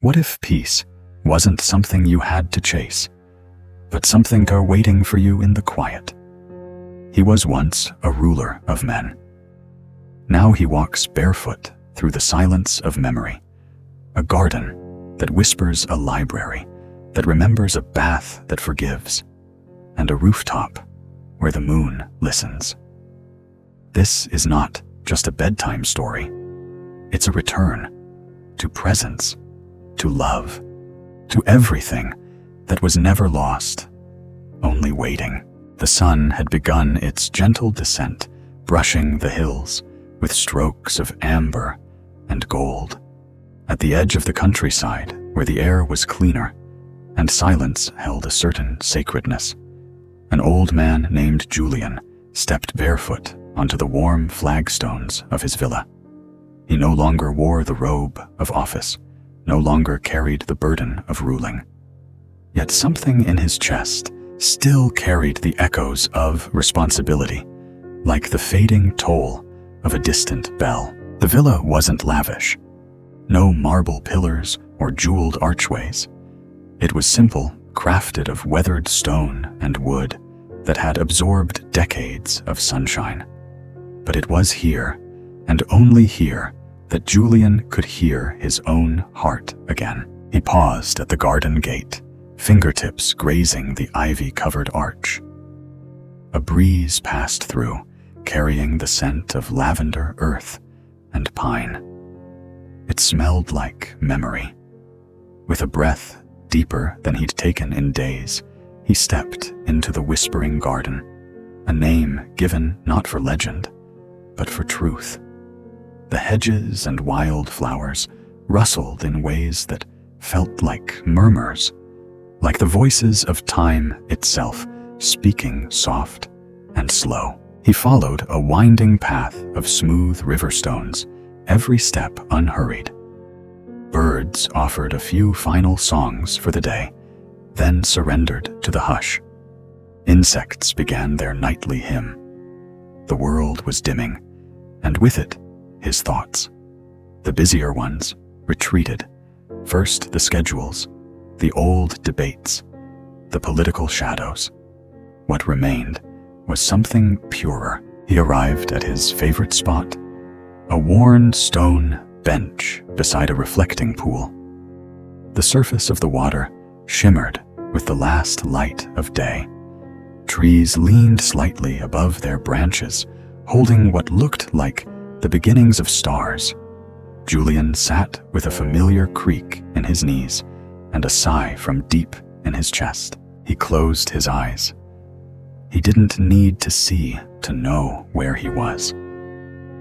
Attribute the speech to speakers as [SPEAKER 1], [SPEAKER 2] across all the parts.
[SPEAKER 1] What if peace wasn't something you had to chase, but something waiting for you in the quiet? He was once a ruler of men. Now he walks barefoot through the silence of memory, a garden that whispers a library, that remembers a bath that forgives, and a rooftop where the moon listens. This is not just a bedtime story. It's a return to presence, to love, to everything that was never lost, only waiting. The sun had begun its gentle descent, brushing the hills with strokes of amber and gold. At the edge of the countryside, where the air was cleaner and silence held a certain sacredness, an old man named Julian stepped barefoot onto the warm flagstones of his villa. He no longer wore the robe of office, no longer carried the burden of ruling. Yet something in his chest still carried the echoes of responsibility, like the fading toll of a distant bell. The villa wasn't lavish. No marble pillars or jeweled archways. It was simple, crafted of weathered stone and wood that had absorbed decades of sunshine. But it was here, and only here, that Julian could hear his own heart again. He paused at the garden gate, fingertips grazing the ivy-covered arch. A breeze passed through, carrying the scent of lavender earth and pine. It smelled like memory. With a breath deeper than he'd taken in days, he stepped into the whispering garden, a name given not for legend, but for truth. The hedges and wild flowers rustled in ways that felt like murmurs, like the voices of time itself, speaking soft and slow. He followed a winding path of smooth river stones, every step unhurried. Birds offered a few final songs for the day, then surrendered to the hush. Insects began their nightly hymn. The world was dimming, and with it, his thoughts. The busier ones retreated. First the schedules, the old debates, the political shadows. What remained was something purer. He arrived at his favorite spot, a worn stone bench beside a reflecting pool. The surface of the water shimmered with the last light of day. Trees leaned slightly above their branches, holding what looked like the beginnings of stars. Julian sat with a familiar creak in his knees and a sigh from deep in his chest. He closed his eyes. He didn't need to see to know where he was.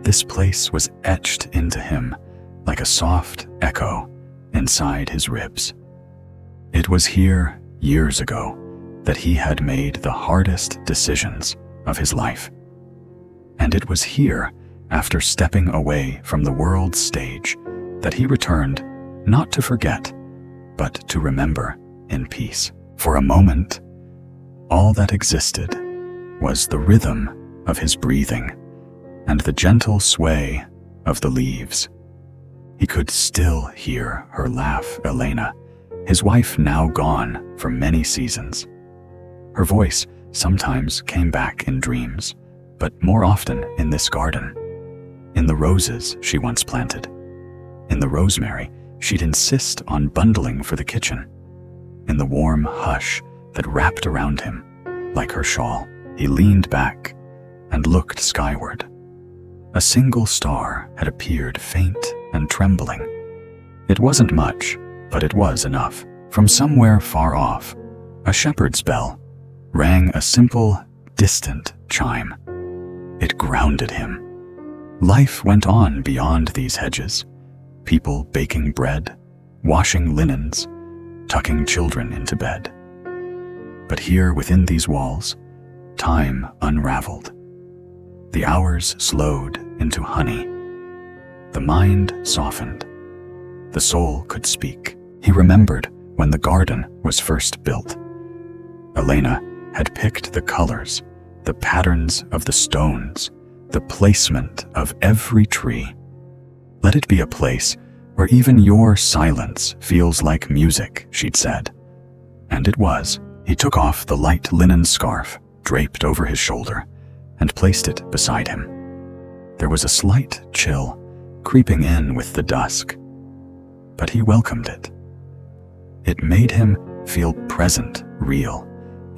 [SPEAKER 1] This place was etched into him like a soft echo inside his ribs. It was here, years ago, that he had made the hardest decisions of his life. And it was here, after stepping away from the world's stage, that he returned not to forget, but to remember in peace. For a moment, all that existed was the rhythm of his breathing and the gentle sway of the leaves. He could still hear her laugh, Elena, his wife now gone for many seasons. Her voice sometimes came back in dreams, but more often in this garden. In the roses she once planted. In the rosemary she'd insist on bundling for the kitchen. In the warm hush that wrapped around him like her shawl. He leaned back and looked skyward. A single star had appeared, faint and trembling. It wasn't much, but it was enough. From somewhere far off, a shepherd's bell rang a simple, distant chime. It grounded him. Life went on beyond these hedges. People baking bread, washing linens, tucking children into bed. But here within these walls, time unraveled. The hours slowed into honey. The mind softened. The soul could speak. He remembered when the garden was first built. Elena had picked the colors, the patterns of the stones, the placement of every tree. Let it be a place Or even your silence feels like music, she'd said. And it was. He took off the light linen scarf draped over his shoulder and placed it beside him. There was a slight chill creeping in with the dusk, but he welcomed it. It made him feel present, real,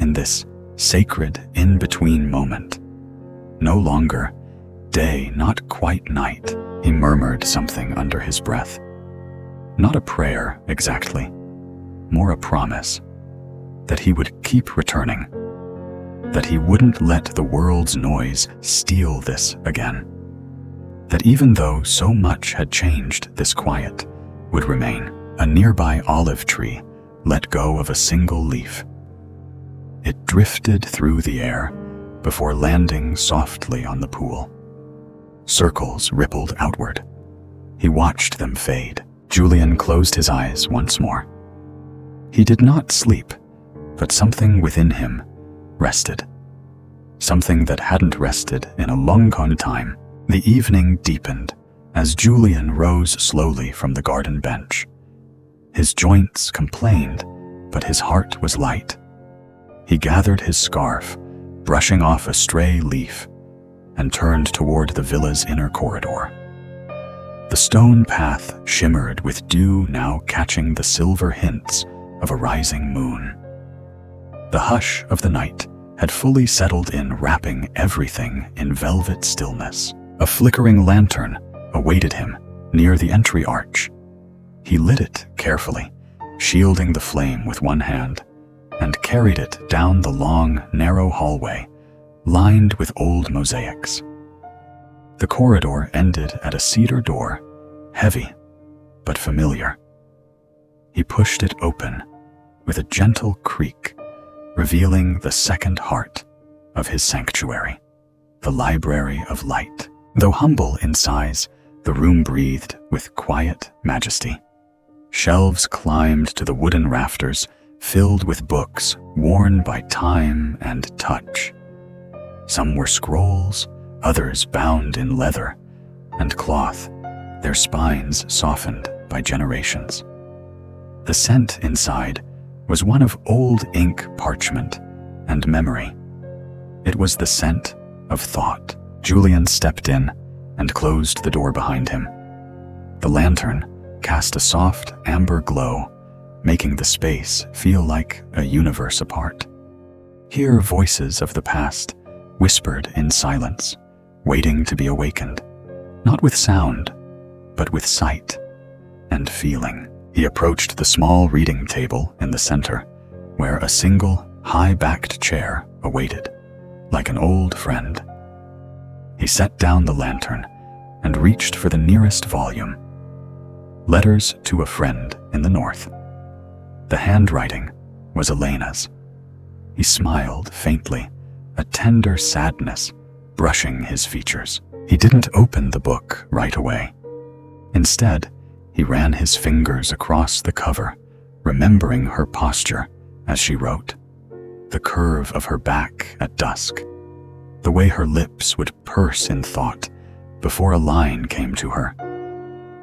[SPEAKER 1] in this sacred in-between moment. No longer day, not quite night. He murmured something under his breath. Not a prayer, exactly, more a promise that he would keep returning, that he wouldn't let the world's noise steal this again, that even though so much had changed, this quiet would remain. A nearby olive tree let go of a single leaf. It drifted through the air before landing softly on the pool. Circles rippled outward. He watched them fade. Julian closed his eyes once more. He did not sleep, but something within him rested. Something that hadn't rested in a long time. The evening deepened as Julian rose slowly from the garden bench. His joints complained, but his heart was light. He gathered his scarf, brushing off a stray leaf, and turned toward the villa's inner corridor. The stone path shimmered with dew now catching the silver hints of a rising moon. The hush of the night had fully settled in, wrapping everything in velvet stillness. A flickering lantern awaited him near the entry arch. He lit it carefully, shielding the flame with one hand, and carried it down the long, narrow hallway, lined with old mosaics. The corridor ended at a cedar door, heavy but familiar. He pushed it open with a gentle creak, revealing the second heart of his sanctuary, the Library of Light. Though humble in size, the room breathed with quiet majesty. Shelves climbed to the wooden rafters, filled with books worn by time and touch. Some were scrolls, others bound in leather and cloth, their spines softened by generations. The scent inside was one of old ink, parchment, and memory. It was the scent of thought. Julian stepped in and closed the door behind him. The lantern cast a soft amber glow, making the space feel like a universe apart. Here, voices of the past whispered in silence, waiting to be awakened, not with sound, but with sight and feeling. He approached the small reading table in the center, where a single, high-backed chair awaited, like an old friend. He set down the lantern and reached for the nearest volume. Letters to a Friend in the North. The handwriting was Elena's. He smiled faintly, a tender sadness brushing his features. He didn't open the book right away. Instead, he ran his fingers across the cover, remembering her posture as she wrote, the curve of her back at dusk, the way her lips would purse in thought before a line came to her.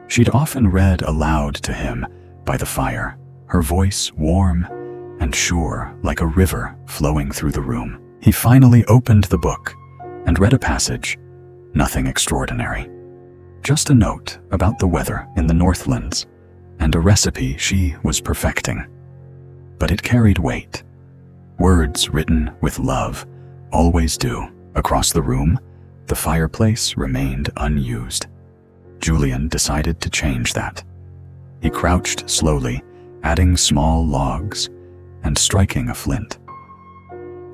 [SPEAKER 1] She'd often read aloud to him by the fire, her voice warm and sure like a river flowing through the room. He finally opened the book and read a passage, nothing extraordinary. Just a note about the weather in the Northlands and a recipe she was perfecting. But it carried weight. Words written with love always do. Across the room, the fireplace remained unused. Julian decided to change that. He crouched slowly, adding small logs and striking a flint.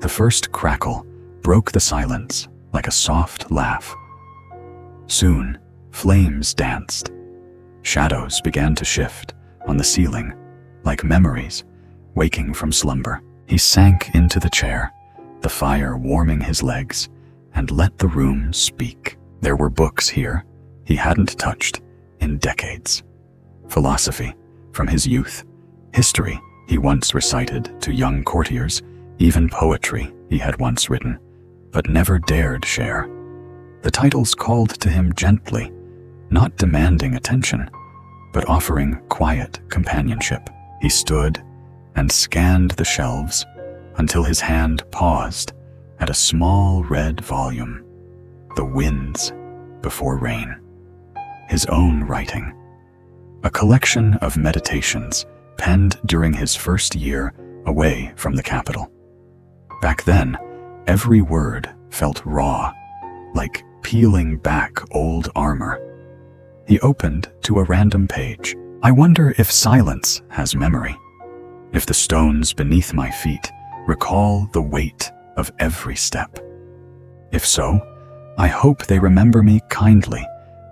[SPEAKER 1] The first crackle broke the silence like a soft laugh. Soon, flames danced. Shadows began to shift on the ceiling, like memories waking from slumber. He sank into the chair, the fire warming his legs, and let the room speak. There were books here he hadn't touched in decades. Philosophy from his youth, history he once recited to young courtiers, even poetry he had once written, but never dared share. The titles called to him gently, not demanding attention, but offering quiet companionship. He stood and scanned the shelves until his hand paused at a small red volume, The Winds Before Rain. His own writing, a collection of meditations penned during his first year away from the capital. Back then, every word felt raw, like peeling back old armor. He opened to a random page. I wonder if silence has memory, if the stones beneath my feet recall the weight of every step. If so, I hope they remember me kindly,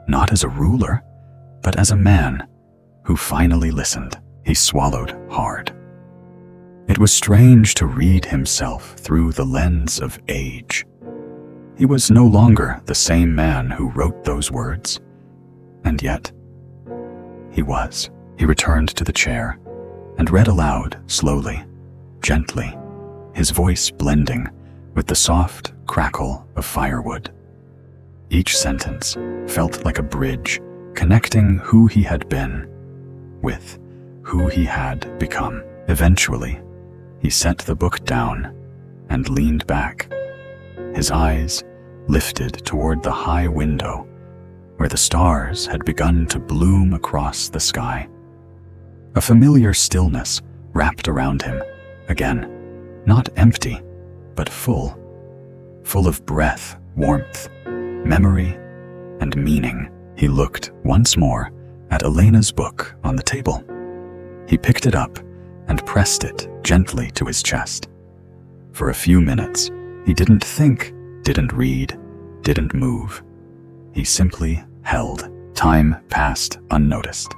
[SPEAKER 1] not as a ruler, but as a man who finally listened. He swallowed hard. It was strange to read himself through the lens of age. He was no longer the same man who wrote those words, and yet he was. He returned to the chair and read aloud slowly, gently, his voice blending with the soft crackle of firewood. Each sentence felt like a bridge connecting who he had been with who he had become. Eventually, he set the book down and leaned back, his eyes lifted toward the high window where the stars had begun to bloom across the sky. A familiar stillness wrapped around him, again, not empty, but full of breath, warmth, memory, and meaning. He looked once more at Elena's book on the table. He picked it up and pressed it gently to his chest. For a few minutes, he didn't think, didn't read, didn't move. He simply held. Time passed unnoticed.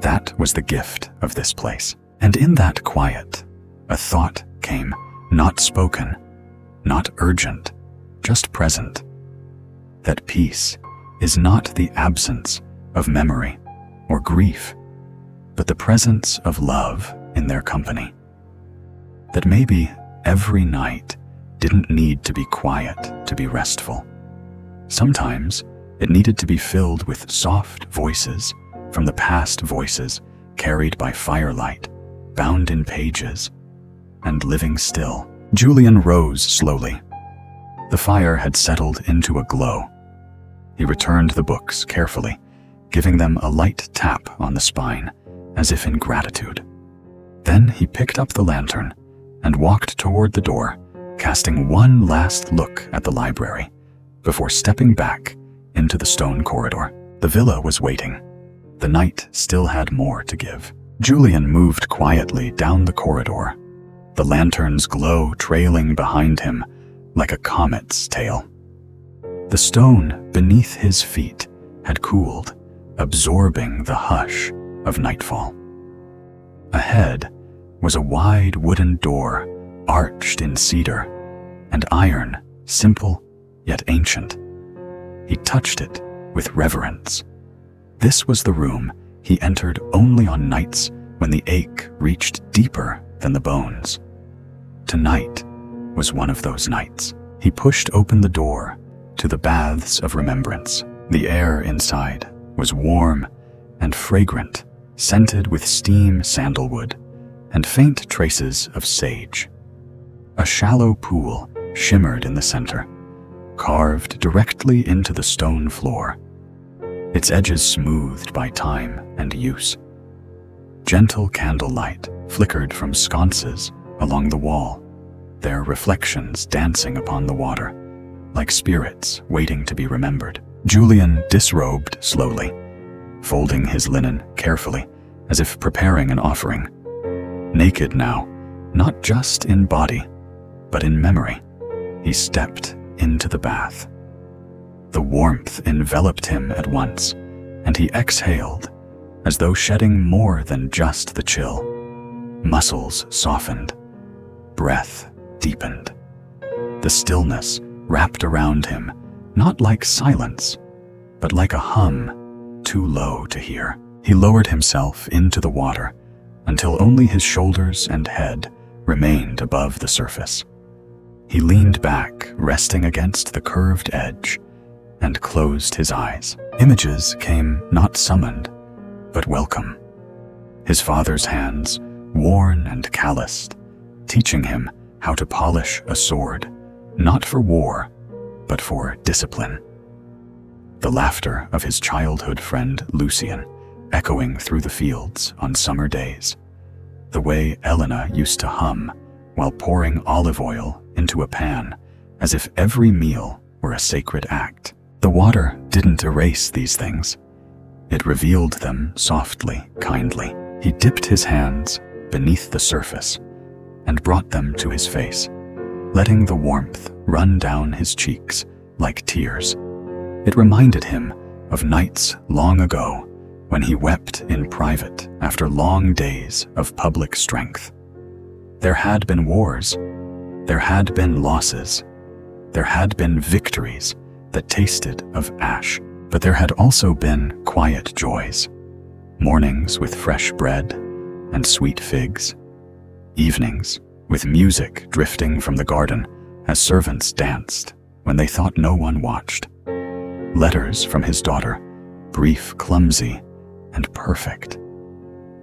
[SPEAKER 1] That was the gift of this place. And in that quiet, a thought came, not spoken, not urgent, just present. That peace is not the absence of memory or grief, but the presence of love in their company. That maybe every night didn't need to be quiet to be restful. Sometimes it needed to be filled with soft voices from the past, voices carried by firelight, bound in pages, and living still. Julian rose slowly. The fire had settled into a glow. He returned the books carefully, giving them a light tap on the spine, as if in gratitude. Then he picked up the lantern and walked toward the door, casting one last look at the library before stepping back into the stone corridor. The villa was waiting. The night still had more to give. Julian moved quietly down the corridor, the lantern's glow trailing behind him like a comet's tail. The stone beneath his feet had cooled, absorbing the hush of nightfall. Ahead was a wide wooden door, arched in cedar and iron, simple yet ancient. He touched it with reverence. This was the room he entered only on nights when the ache reached deeper than the bones. Tonight was one of those nights. He pushed open the door to the baths of remembrance. The air inside was warm and fragrant, scented with steam sandalwood and faint traces of sage. A shallow pool shimmered in the center, carved directly into the stone floor, its edges smoothed by time and use. Gentle candlelight flickered from sconces along the wall, their reflections dancing upon the water, like spirits waiting to be remembered. Julian disrobed slowly, folding his linen carefully, as if preparing an offering. Naked now, not just in body, but in memory, he stepped into the bath. The warmth enveloped him at once, and he exhaled, as though shedding more than just the chill. Muscles softened, breath deepened. The stillness wrapped around him, not like silence, but like a hum too low to hear. He lowered himself into the water until only his shoulders and head remained above the surface. He leaned back, resting against the curved edge, and closed his eyes. Images came not summoned, but welcome. His father's hands, worn and calloused, teaching him how to polish a sword, not for war, but for discipline. The laughter of his childhood friend Lucian echoing through the fields on summer days. The way Elena used to hum while pouring olive oil into a pan, as if every meal were a sacred act. The water didn't erase these things. It revealed them softly, kindly. He dipped his hands beneath the surface and brought them to his face, letting the warmth run down his cheeks like tears. It reminded him of nights long ago when he wept in private after long days of public strength. There had been wars, there had been losses, there had been victories that tasted of ash, but there had also been quiet joys, mornings with fresh bread and sweet figs, evenings with music drifting from the garden as servants danced when they thought no one watched, letters from his daughter, brief, clumsy, and perfect,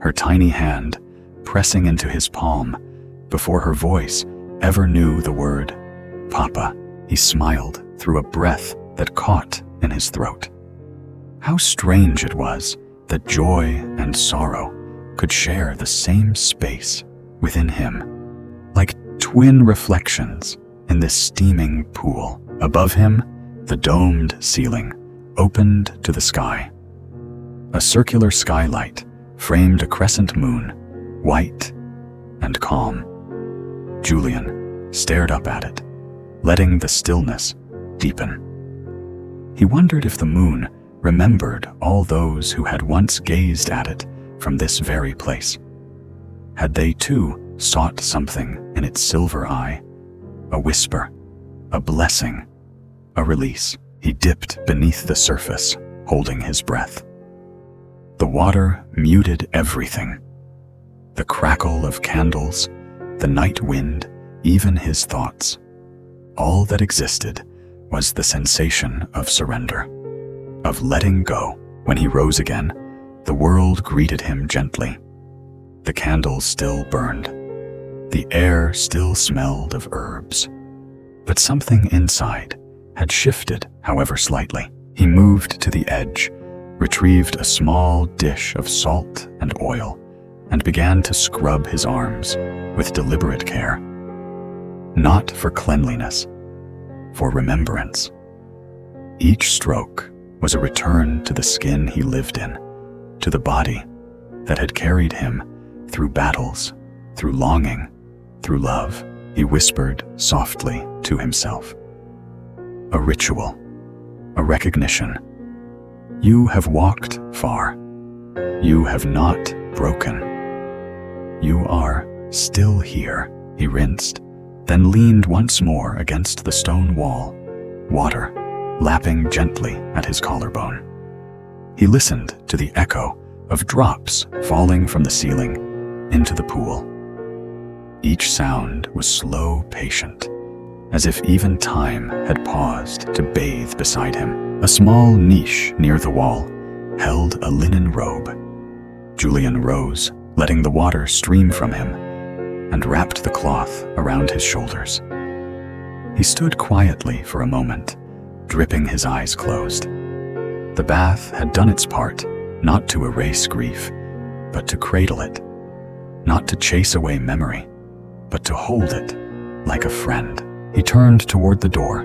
[SPEAKER 1] her tiny hand pressing into his palm before her voice ever knew the word Papa. He smiled through a breath that caught in his throat. How strange it was that joy and sorrow could share the same space within him, like twin reflections in this steaming pool. Above him, the domed ceiling opened to the sky. A circular skylight framed a crescent moon, white and calm. Julian stared up at it, letting the stillness deepen. He wondered if the moon remembered all those who had once gazed at it from this very place. Had they too sought something in its silver eye, a whisper, a blessing, a release? He dipped beneath the surface, holding his breath. The water muted everything. The crackle of candles, the night wind, even his thoughts. All that existed was the sensation of surrender, of letting go. When he rose again, the world greeted him gently. The candles still burned. The air still smelled of herbs. But something inside had shifted, however slightly. He moved to the edge, retrieved a small dish of salt and oil, and began to scrub his arms with deliberate care. Not for cleanliness, for remembrance. Each stroke was a return to the skin he lived in, to the body that had carried him through battles, through longing, through love. He whispered softly to himself. A ritual, a recognition. You have walked far. You have not broken. You are still here. He rinsed, then leaned once more against the stone wall, water lapping gently at his collarbone. He listened to the echo of drops falling from the ceiling into the pool. Each sound was slow, patient, as if even time had paused to bathe beside him. A small niche near the wall held a linen robe. Julian rose, letting the water stream from him, and wrapped the cloth around his shoulders. He stood quietly for a moment, dripping his eyes closed. The bath had done its part, not to erase grief, but to cradle it, not to chase away memory, but to hold it like a friend. He turned toward the door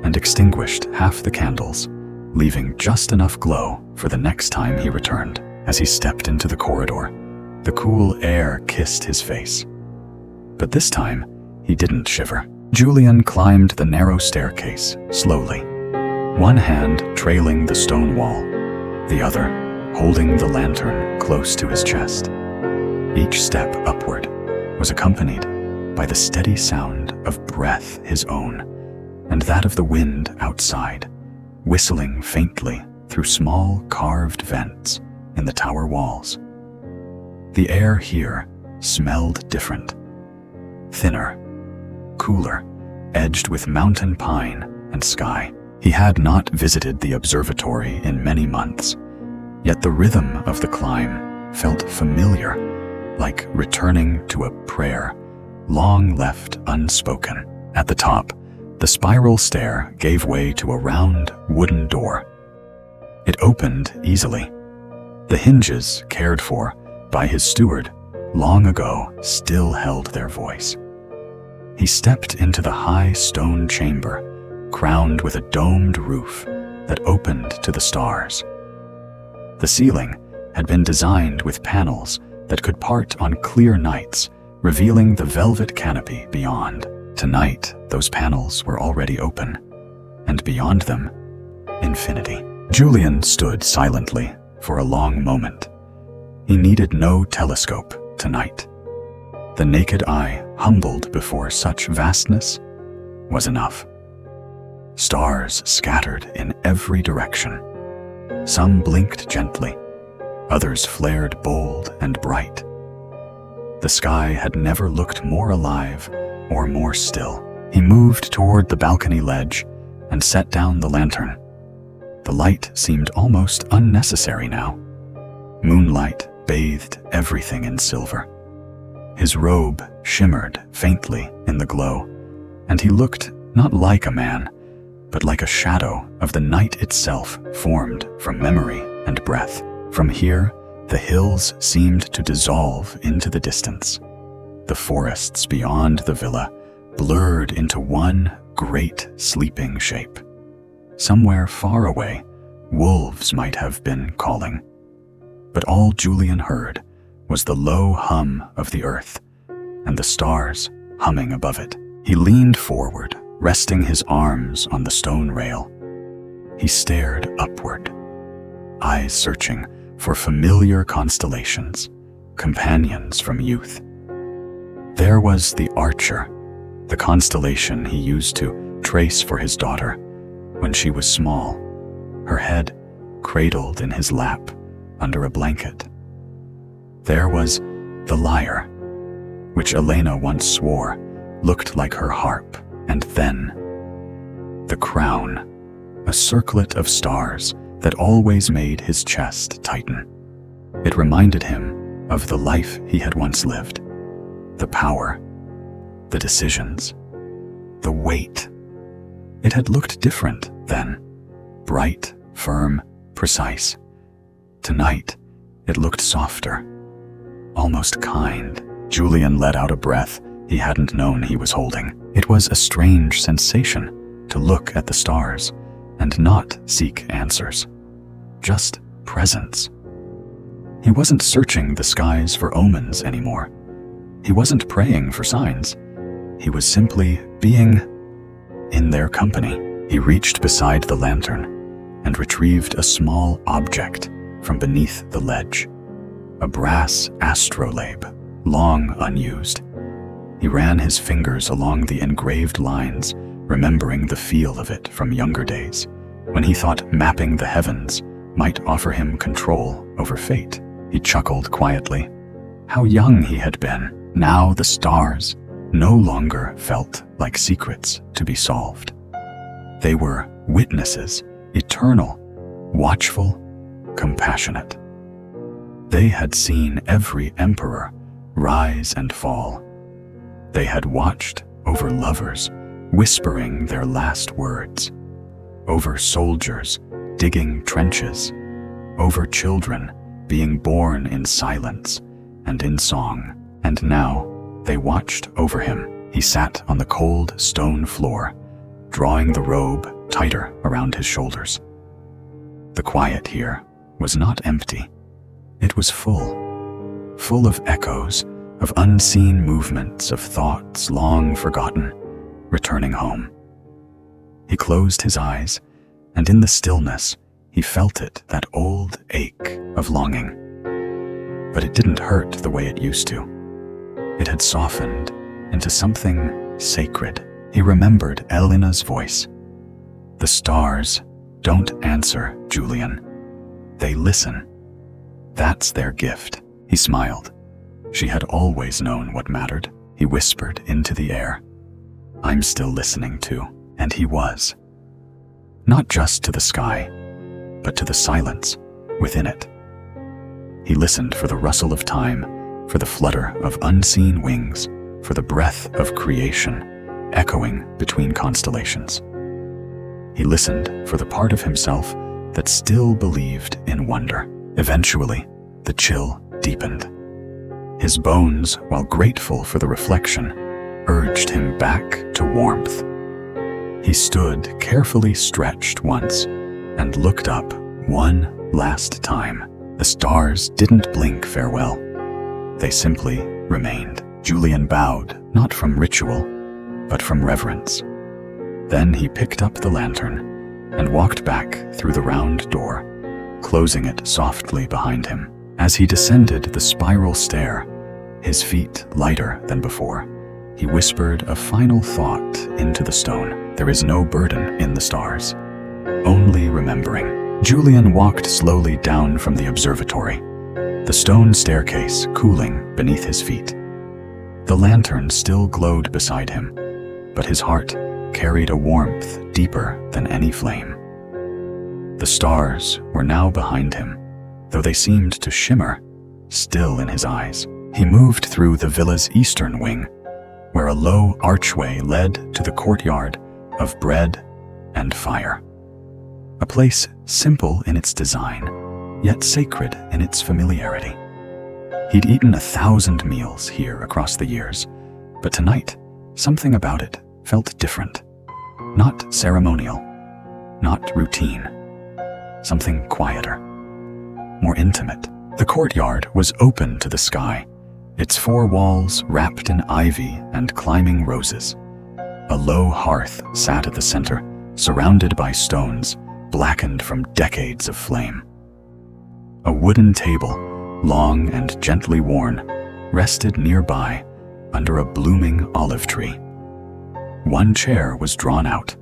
[SPEAKER 1] and extinguished half the candles, leaving just enough glow for the next time he returned. As he stepped into the corridor, the cool air kissed his face. But this time, he didn't shiver. Julian climbed the narrow staircase slowly, one hand trailing the stone wall, the other holding the lantern close to his chest. Each step upward was accompanied by the steady sound of breath his own, and that of the wind outside, whistling faintly through small carved vents in the tower walls. The air here smelled different, thinner, cooler, edged with mountain pine and sky. He had not visited the observatory in many months, Yet the rhythm of the climb felt familiar, like returning to a prayer, long left unspoken. At the top, the spiral stair gave way to a round wooden door. It opened easily. The hinges, cared for by his steward long ago, still held their voice. He stepped into the high stone chamber, crowned with a domed roof that opened to the stars. The ceiling had been designed with panels that could part on clear nights, revealing the velvet canopy beyond. Tonight, those panels were already open, and beyond them, infinity. Julian stood silently for a long moment. He needed no telescope tonight. The naked eye, humbled before such vastness, was enough. Stars scattered in every direction. Some blinked gently, others flared bold and bright. The sky had never looked more alive or more still. He moved toward the balcony ledge and set down the lantern. The light seemed almost unnecessary now. Moonlight bathed everything in silver. His robe shimmered faintly in the glow, and he looked not like a man, but like a shadow of the night itself, formed from memory and breath. From here, the hills seemed to dissolve into the distance. The forests beyond the villa blurred into one great sleeping shape. Somewhere far away, wolves might have been calling. But all Julian heard was the low hum of the earth and the stars humming above it. He leaned forward, resting his arms on the stone rail. He stared upward, eyes searching for familiar constellations, companions from youth. There was the Archer, the constellation he used to trace for his daughter when she was small, her head cradled in his lap under a blanket. There was the Lyre, which Elena once swore looked like her harp, and then the Crown, a circlet of stars that always made his chest tighten. It reminded him of the life he had once lived, the power, the decisions, the weight. It had looked different then, bright, firm, precise. Tonight, it looked softer, almost kind. Julian let out a breath he hadn't known he was holding. It was a strange sensation to look at the stars and not seek answers, just presence. He wasn't searching the skies for omens anymore. He wasn't praying for signs. He was simply being in their company. He reached beside the lantern and retrieved a small object from beneath the ledge, a brass astrolabe, long unused. He ran his fingers along the engraved lines, remembering the feel of it from younger days, when he thought mapping the heavens might offer him control over fate. He chuckled quietly. How young he had been. Now the stars no longer felt like secrets to be solved. They were witnesses, eternal, watchful, compassionate. They had seen every emperor rise and fall. They had watched over lovers whispering their last words, over soldiers digging trenches, over children being born in silence and in song. And now they watched over him. He sat on the cold stone floor, drawing the robe tighter around his shoulders. The quiet here was not empty. It was full of echoes, of unseen movements, of thoughts long forgotten, returning home. He closed his eyes, and in the stillness, he felt it, that old ache of longing. But it didn't hurt the way it used to. It had softened into something sacred. He remembered Elena's voice. The stars don't answer, Julian. They listen. That's their gift. He smiled. She had always known what mattered. He whispered into the air. I'm still listening too. And he was. Not just to the sky, but to the silence within it. He listened for the rustle of time, for the flutter of unseen wings, for the breath of creation echoing between constellations. He listened for the part of himself that still believed in wonder. Eventually, the chill deepened. His bones, while grateful for the reflection, urged him back to warmth. He stood carefully stretched once and looked up one last time. The stars didn't blink farewell. They simply remained. Julian bowed, not from ritual, but from reverence. Then he picked up the lantern and walked back through the round door, closing it softly behind him. As he descended the spiral stair, his feet lighter than before, he whispered a final thought into the stone. There is no burden in the stars, only remembering. Julian walked slowly down from the observatory, the stone staircase cooling beneath his feet. The lantern still glowed beside him, but his heart carried a warmth deeper than any flame. The stars were now behind him, though they seemed to shimmer, still in his eyes. He moved through the villa's eastern wing, where a low archway led to the courtyard of bread and fire. A place simple in its design, yet sacred in its familiarity. He'd eaten 1,000 meals here across the years, but tonight, something about it felt different. Not ceremonial, not routine. Something quieter, more intimate. The courtyard was open to the sky, its four walls wrapped in ivy and climbing roses. A low hearth sat at the center, surrounded by stones, blackened from decades of flame. A wooden table, long and gently worn, rested nearby under a blooming olive tree. One chair was drawn out.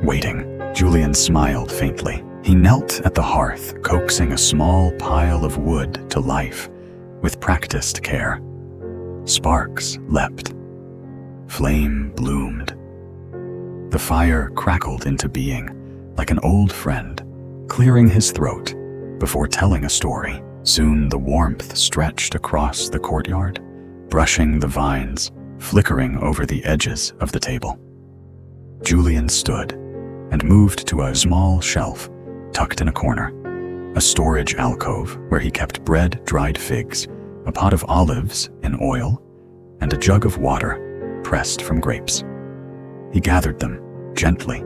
[SPEAKER 1] Waiting, Julian smiled faintly. He knelt at the hearth, coaxing a small pile of wood to life with practiced care. Sparks leapt. Flame bloomed. The fire crackled into being, like an old friend, clearing his throat before telling a story. Soon the warmth stretched across the courtyard, brushing the vines, flickering over the edges of the table. Julian stood and moved to a small shelf tucked in a corner, a storage alcove where he kept bread, dried figs, a pot of olives in oil, and a jug of water pressed from grapes. He gathered them gently,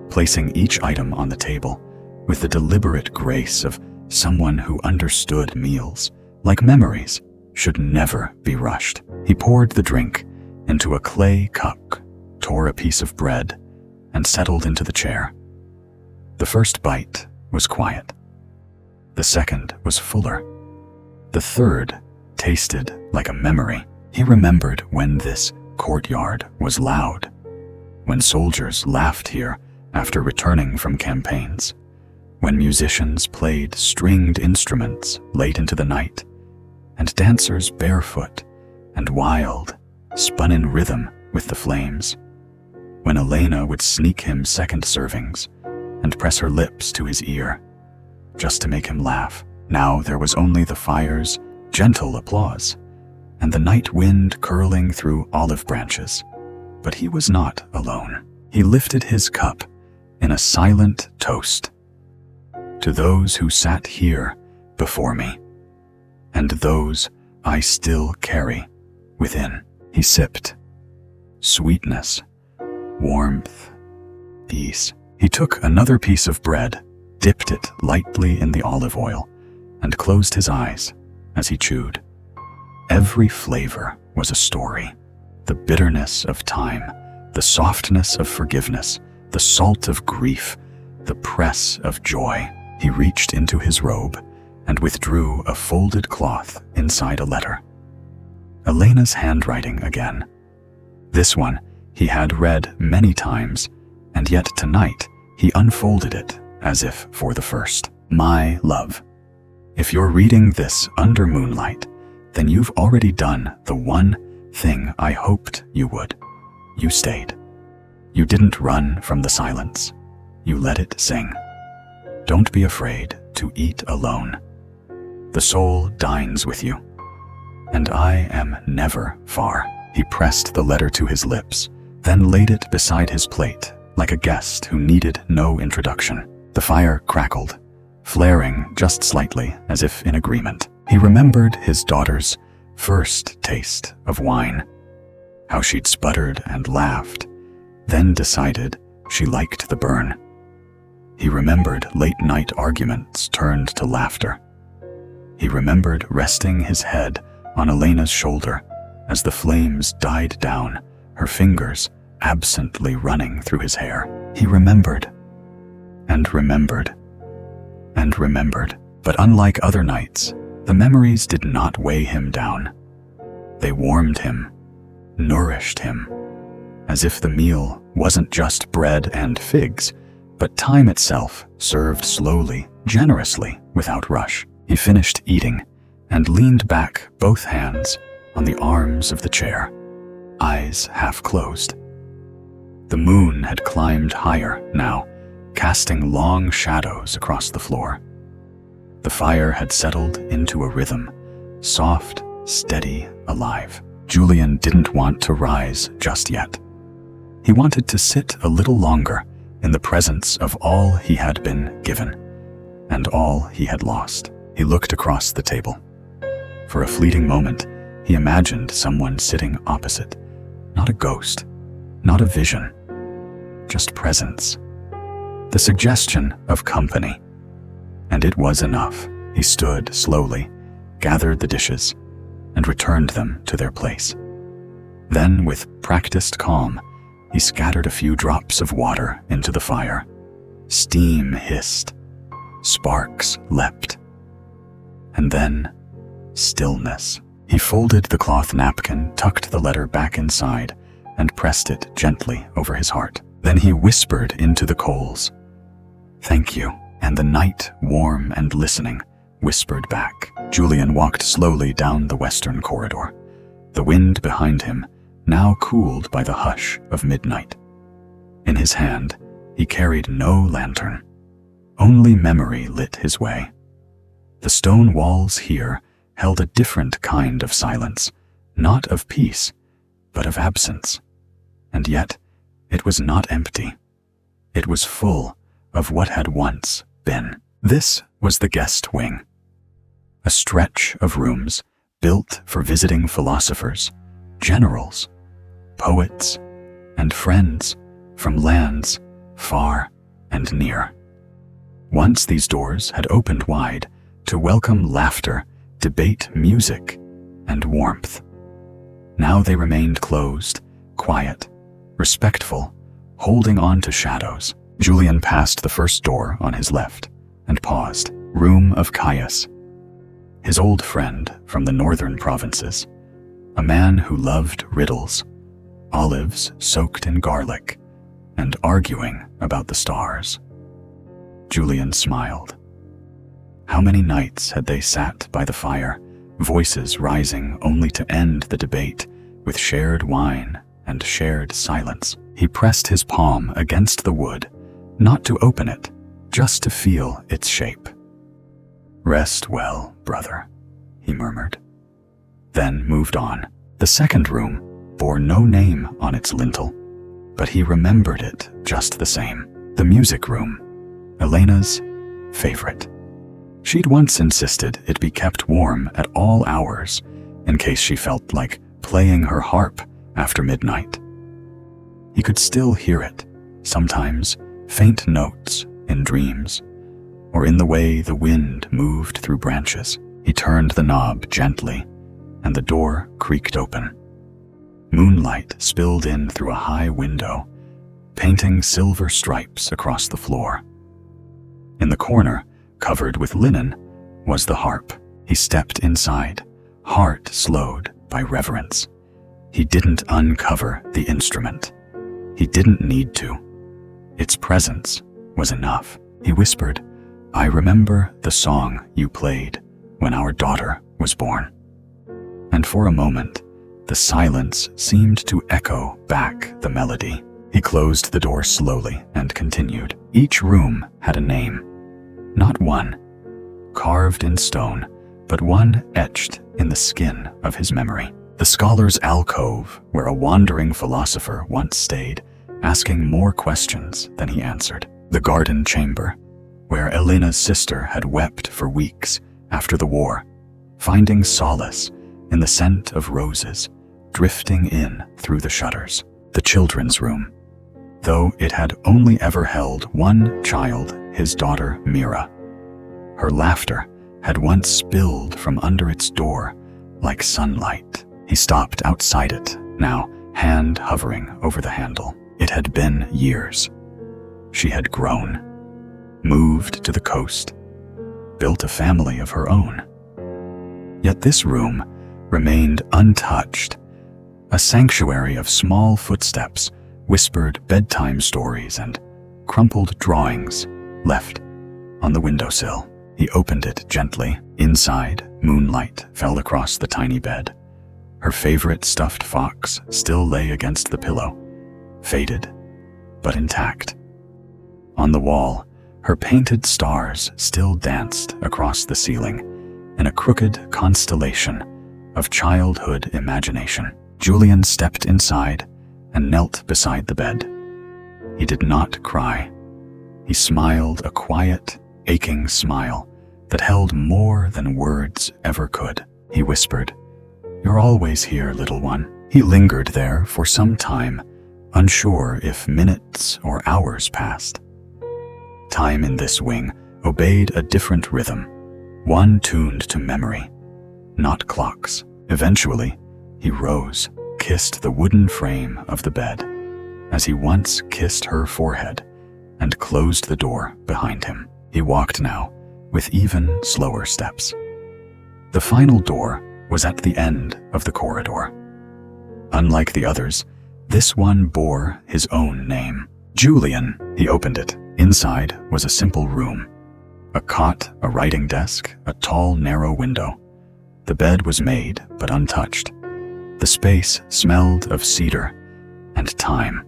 [SPEAKER 1] placing each item on the table with the deliberate grace of someone who understood meals, like memories, should never be rushed. He poured the drink into a clay cup, tore a piece of bread, and settled into the chair. The first bite was quiet. The second was fuller. The third tasted like a memory. He remembered when this courtyard was loud, when soldiers laughed here after returning from campaigns, when musicians played stringed instruments late into the night, and dancers barefoot and wild spun in rhythm with the flames, when Elena would sneak him second servings and press her lips to his ear, just to make him laugh. Now there was only the fire's gentle applause, and the night wind curling through olive branches. But he was not alone. He lifted his cup in a silent toast to those who sat here before me, and those I still carry within. He sipped. Sweetness, warmth, peace. He took another piece of bread, dipped it lightly in the olive oil, and closed his eyes as he chewed. Every flavor was a story. The bitterness of time, the softness of forgiveness, the salt of grief, the press of joy. He reached into his robe and withdrew a folded cloth inside a letter. Elena's handwriting again. This one he had read many times, and yet tonight he unfolded it as if for the first. My love, if you're reading this under moonlight, then you've already done the one thing I hoped you would. You stayed. You didn't run from the silence. You let it sing. Don't be afraid to eat alone. The soul dines with you, and I am never far." He pressed the letter to his lips, then laid it beside his plate like a guest who needed no introduction. The fire crackled, flaring just slightly as if in agreement. He remembered his daughter's first taste of wine, how she'd sputtered and laughed, then decided she liked the burn. He remembered late-night arguments turned to laughter. He remembered resting his head on Elena's shoulder as the flames died down, her fingers absently running through his hair. He remembered, and remembered, and remembered. But unlike other nights, the memories did not weigh him down. They warmed him, nourished him, as if the meal wasn't just bread and figs, but time itself served slowly, generously, without rush. He finished eating and leaned back, both hands on the arms of the chair, eyes half closed. The moon had climbed higher now, casting long shadows across the floor. The fire had settled into a rhythm, soft, steady, alive. Julian didn't want to rise just yet. He wanted to sit a little longer in the presence of all he had been given, and all he had lost. He looked across the table. For a fleeting moment, he imagined someone sitting opposite. Not a ghost, not a vision, just presence. The suggestion of company. And it was enough. He stood slowly, gathered the dishes, and returned them to their place. Then, with practiced calm, he scattered a few drops of water into the fire. Steam hissed. Sparks leapt. And then, stillness. He folded the cloth napkin, tucked the letter back inside, and pressed it gently over his heart. Then he whispered into the coals, "Thank you." And the night, warm and listening, whispered back. Julian walked slowly down the western corridor, the wind behind him now cooled by the hush of midnight. In his hand, he carried no lantern. Only memory lit his way. The stone walls here held a different kind of silence, not of peace, but of absence. And yet, it was not empty. It was full of what had once been. This was the guest wing, a stretch of rooms built for visiting philosophers, generals, poets, and friends from lands far and near. Once these doors had opened wide to welcome laughter, debate, music, and warmth. Now they remained closed, quiet, respectful, holding on to shadows. Julian passed the first door on his left and paused. Room of Caius, his old friend from the northern provinces, a man who loved riddles, olives soaked in garlic, and arguing about the stars. Julian smiled. How many nights had they sat by the fire, voices rising only to end the debate with shared wine and shared silence? He pressed his palm against the wood, not to open it, just to feel its shape. "Rest well, brother," he murmured, then moved on. The second room bore no name on its lintel, but he remembered it just the same. The music room, Elena's favorite. She'd once insisted it be kept warm at all hours in case she felt like playing her harp after midnight. He could still hear it, sometimes faint notes in dreams, or in the way the wind moved through branches. He turned the knob gently, and the door creaked open. Moonlight spilled in through a high window, painting silver stripes across the floor. In the corner, covered with linen, was the harp. He stepped inside, heart slowed by reverence. He didn't uncover the instrument. He didn't need to. Its presence was enough. He whispered, "I remember the song you played when our daughter was born." And for a moment, the silence seemed to echo back the melody. He closed the door slowly and continued. Each room had a name. Not one, carved in stone, but one etched in the skin of his memory. The scholar's alcove, where a wandering philosopher once stayed, asking more questions than he answered. The garden chamber, where Elena's sister had wept for weeks after the war, finding solace in the scent of roses drifting in through the shutters. The children's room, though it had only ever held one child, his daughter Mira. Her laughter had once spilled from under its door like sunlight. He stopped outside it, now hand hovering over the handle. It had been years. She had grown, moved to the coast, built a family of her own. Yet this room remained untouched, a sanctuary of small footsteps, whispered bedtime stories, and crumpled drawings left on the windowsill. He opened it gently. Inside, moonlight fell across the tiny bed. Her favorite stuffed fox still lay against the pillow, faded but intact. On the wall, her painted stars still danced across the ceiling in a crooked constellation of childhood imagination. Julian stepped inside and knelt beside the bed. He did not cry. He smiled a quiet, aching smile that held more than words ever could. He whispered, "You're always here, little one." He lingered there for some time, unsure if minutes or hours passed. Time in this wing obeyed a different rhythm, one tuned to memory, not clocks. Eventually, he rose, kissed the wooden frame of the bed, as he once kissed her forehead, and closed the door behind him. He walked now, with even slower steps. The final door was at the end of the corridor. Unlike the others, this one bore his own name. Julian. He opened it. Inside was a simple room. A cot, a writing desk, a tall, narrow window. The bed was made, but untouched. The space smelled of cedar and time.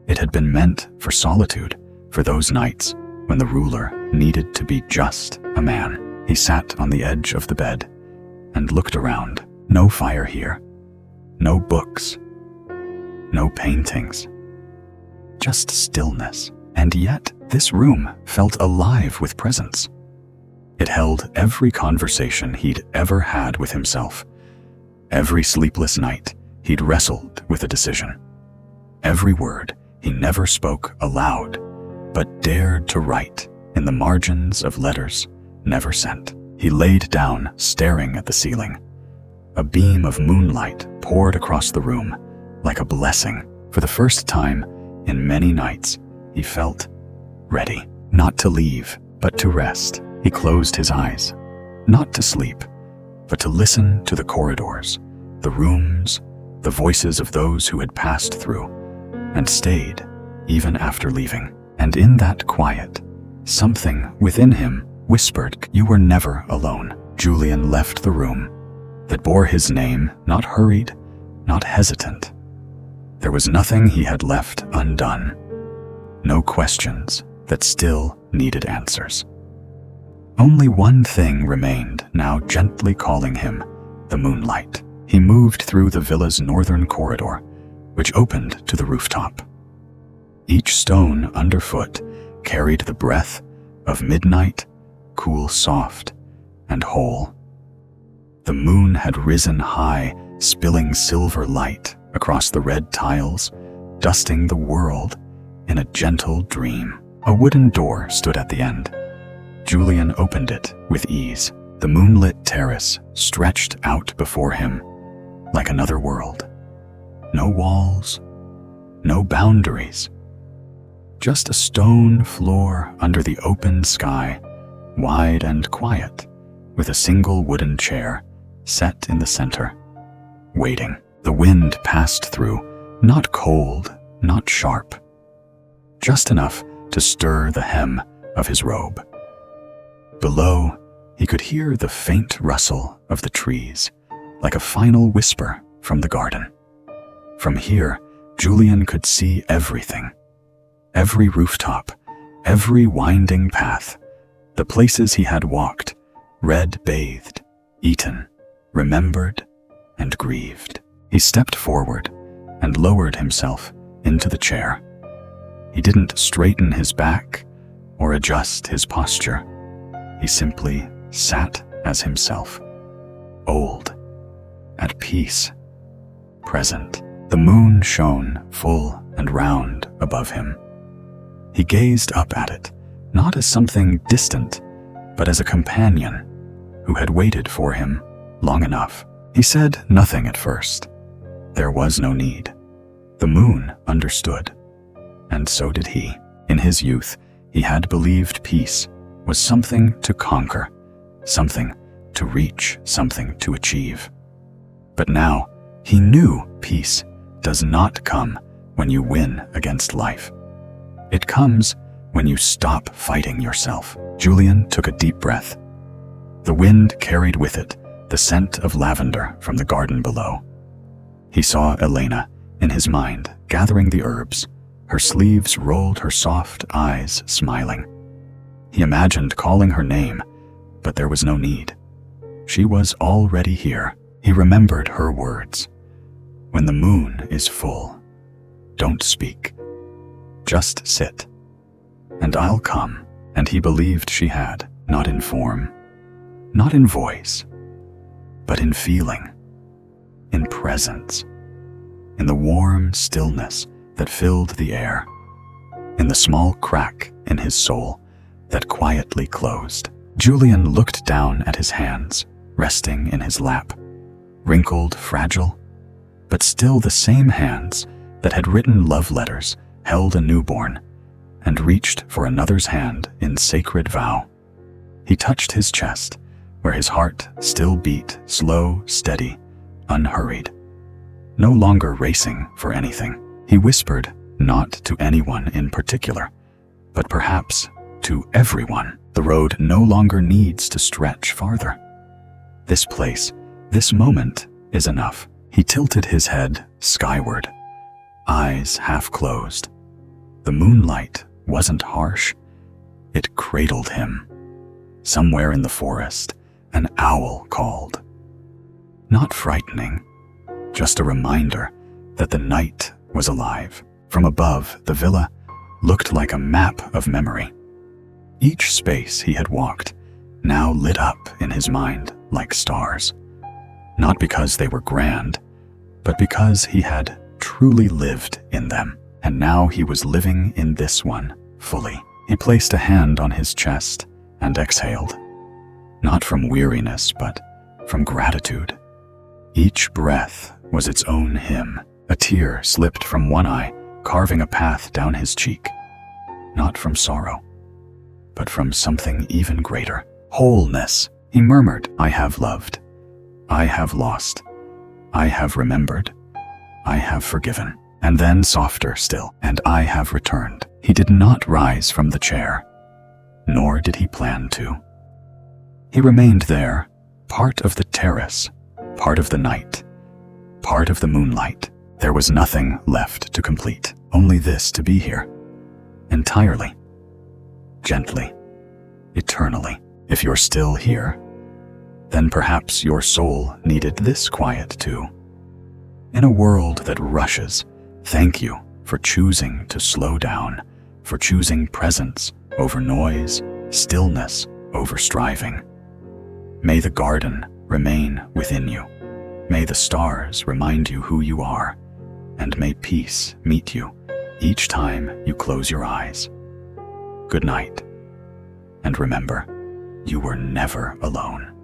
[SPEAKER 1] It had been meant for solitude, for those nights when the ruler needed to be just a man. He sat on the edge of the bed and looked around. No fire here. No books. No paintings. Just stillness. And yet, this room felt alive with presence. It held every conversation he'd ever had with himself. Every sleepless night, he'd wrestled with a decision. Every word he never spoke aloud, but dared to write in the margins of letters never sent. He laid down, staring at the ceiling. A beam of moonlight poured across the room, like a blessing. For the first time in many nights, he felt ready, not to leave, but to rest. He closed his eyes, not to sleep, but to listen to the corridors, the rooms, the voices of those who had passed through and stayed even after leaving. And in that quiet, something within him whispered, "You were never alone." Julian left the room that bore his name, not hurried, not hesitant. There was nothing he had left undone, no questions that still needed answers. Only one thing remained, now gently calling him, the moonlight. He moved through the villa's northern corridor, which opened to the rooftop. Each stone underfoot carried the breath of midnight, cool, soft, and whole. The moon had risen high, spilling silver light across the red tiles, dusting the world in a gentle dream. A wooden door stood at the end. Julian opened it with ease. The moonlit terrace stretched out before him like another world. No walls, no boundaries. Just a stone floor under the open sky, wide and quiet, with a single wooden chair set in the center, waiting. The wind passed through, not cold, not sharp, just enough to stir the hem of his robe. Below, he could hear the faint rustle of the trees, like a final whisper from the garden. From here, Julian could see everything. Every rooftop, every winding path, the places he had walked, red-bathed eaten, remembered, and grieved. He stepped forward and lowered himself into the chair. He didn't straighten his back or adjust his posture. He simply sat as himself, old, at peace, present. The moon shone full and round above him. He gazed up at it, not as something distant, but as a companion who had waited for him long enough. He said nothing at first. There was no need. The moon understood, and so did he. In his youth, he had believed peace was something to conquer, something to reach, something to achieve. But now, he knew peace does not come when you win against life. It comes when you stop fighting yourself. Julian took a deep breath. The wind carried with it the scent of lavender from the garden below. He saw Elena, in his mind, gathering the herbs. Her sleeves rolled, her soft eyes smiling. He imagined calling her name, but there was no need. She was already here. He remembered her words. When the moon is full, don't speak. Just sit, and I'll come. And he believed she had, not in form, not in voice, but in feeling, in presence, in the warm stillness that filled the air, in the small crack in his soul that quietly closed. Julian looked down at his hands, resting in his lap, wrinkled, fragile, but still the same hands that had written love letters, held a newborn, and reached for another's hand in sacred vow. He touched his chest, where his heart still beat, slow, steady, unhurried, no longer racing for anything. He whispered, not to anyone in particular, but perhaps to everyone. The road no longer needs to stretch farther. This place, this moment, is enough. He tilted his head skyward, eyes half closed. The moonlight wasn't harsh. It cradled him. Somewhere in the forest, an owl called. Not frightening, just a reminder that the night was alive. From above, the villa looked like a map of memory. Each space he had walked now lit up in his mind like stars. Not because they were grand, but because he had truly lived in them. And now he was living in this one fully. He placed a hand on his chest and exhaled, not from weariness, but from gratitude. Each breath was its own hymn. A tear slipped from one eye, carving a path down his cheek, not from sorrow, but from something even greater. Wholeness. He murmured, I have loved. I have lost. I have remembered. I have forgiven. And then softer still, and I have returned. He did not rise from the chair, nor did he plan to. He remained there, part of the terrace, part of the night, part of the moonlight. There was nothing left to complete, only this to be here, entirely, gently, eternally. If you're still here, then perhaps your soul needed this quiet too. In a world that rushes, thank you for choosing to slow down, for choosing presence over noise, stillness over striving. May the garden remain within you. May the stars remind you who you are, and may peace meet you each time you close your eyes. Good night, and remember, you were never alone.